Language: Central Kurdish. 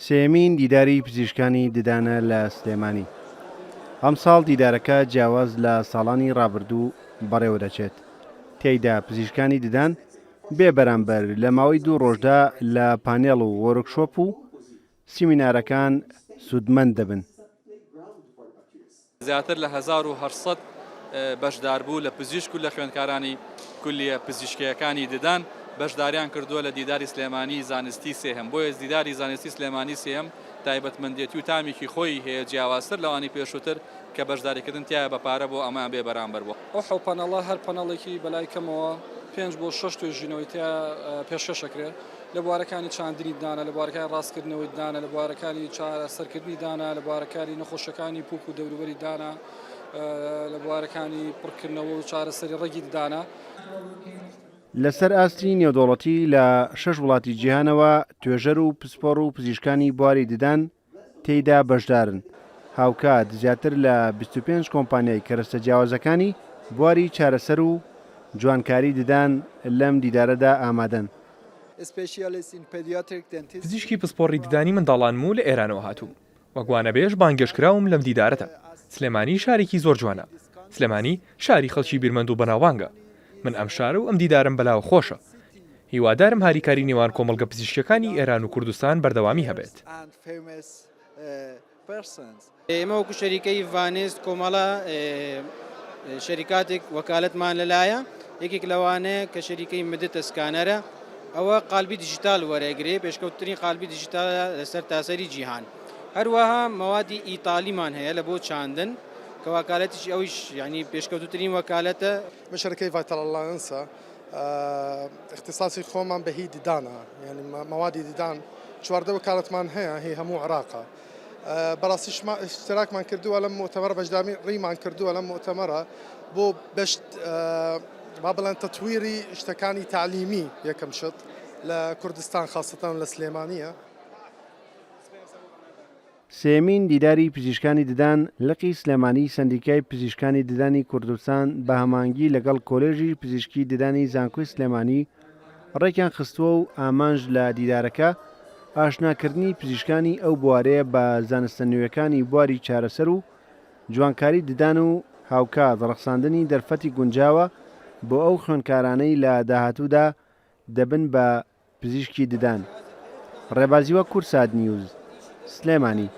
سێمین دیداری پزیشکانی ددانە لە سلێمانی. ئەم ساڵ دیدارەکە جیاواز لە ساڵانی ڕابردوو بەڕێوە دەچێت. تێیدا پزیشکانی ددان بێ بەرامبەر لە ماوەی 2 ڕۆژدا لە پانێڵ و وەرکشۆپ و سیمینارەکان سودمەند دەبن. زیاتر لە 1800 بەشدار بوو لە پزیشک و لە خوێندکارانی کولیە پزیشکیەکانی ددان بەشداریان کردووە لە دیداری سلێمانی زانستی سێهم. بۆیە دیداری زانستی سلێمانی سێهم تایبەتمەندێتی و تامێکی خۆی هەیە جیاوازتر لەوانی پێشووتر کە بەشداریکردن تایە بە پارە بۆ ئەمان بێ بەرامبەر بووە. ئەو حەو پەنەڵە هەر پەنەڵێکی بەلای کەمەوە 5 بۆ 6 توێژینەوەی تا پێشەشەکرێت لە بوارەکانی چاندنی دانا، لە بوارەکانی ڕاستکردنەوەی دانا، لە بوارەکانی سەرکردنی دانا، لە بوارەکانی نەخۆشەکانی پووک و دەوروبەری دانا، لە بوارەکانی پڕکردنەوە و چارەسەری ڕێگی دانا. لەسەر ئاستری نێودوڵەتی لە 6 وڵاتی جیهانەوە توێژەر و پسپۆڕ و پزیشکانی بواری ددان تێیدا بەشدارن. هاوکات زیاتر لە 25 کۆمپانیای کەرەستە جیاوازەکانی بواری چارەسەر و جوانکاری ددان لەم دیدارەدا ئامادەن. پزیشکی پسپۆڕی ددانی منداڵان و لە ئێرانەوە هاتووم. وەگوانە بێژ بانگەشکراوم لەم دیدارەتە. سلێمانی شارێکی زۆر جوانە. سلێمانی شاری خەڵکی بیرمەند و بەناوبانگە. من ئەم شارە و ئەم دیدارم بەلاوە خۆشە. هیوادارم هاریکاری نێوان کۆمەڵگە پزیشکەکانی ئێران و کوردستان بەردەوامی هەبێت. ئێمە وەکو شەریکەی ڤانست کۆمەڵە شەریکاتێک وەکالەتمان لەلایە یەکێک لەوانەیە کە شەریکەی مدت ئەسکانەرە ئەوە قالبی دیجیتال وەرەگرێ پێشکەوتنی قالبی دیجیتال لەسەر تاسەری جیهان. هەروەها مەوادی ئیتالیمان هەیە لە بۆ چاندن کە وەکالەتیش ئەویش یعنی پێشکەوتترین وەکالەتە. شەرکەی ڤایتال ئەلاینسە اختصاصی خۆمان بە هی ددانە، یعنی مەوادی ددان چواردە وەکالەتمان هەیە هی هەموو عێراقا. بەڕاستی اشتراکمان کردووە لەم مؤتەمەرە، بەشداری ڕیمان کردووە لەم مؤتەمەرە بۆ بەشت با بڵێن تەتویری شتەکانی تعلیمی یەکەم شت لە کوردستان خاستەن لە سلێمانیە. سێمین دیداری پزیشکانی ددان لقی سلێمانی سندیکای پزیشکانی ددانی کوردستان بە هەمانگی لەگەڵ کۆلێژی پزیشکی ددانی زانکۆی سلێمانی ڕێکیان خستووە و ئامانج لە دیدارەکە ئاشناکردنی پزیشکانی ئەو بوارەیە بە زانستە نوێیەکانی بواری چارەسەر و جوانکاری ددان و هاوکات ڕەخساندنی دەرفەتی گونجاوە بۆ ئەو خوێندکارانەی لە داهاتوودا دەبن بە پزیشکی ددان. ڕێبازیوە کورسات نیوز سلێمانی.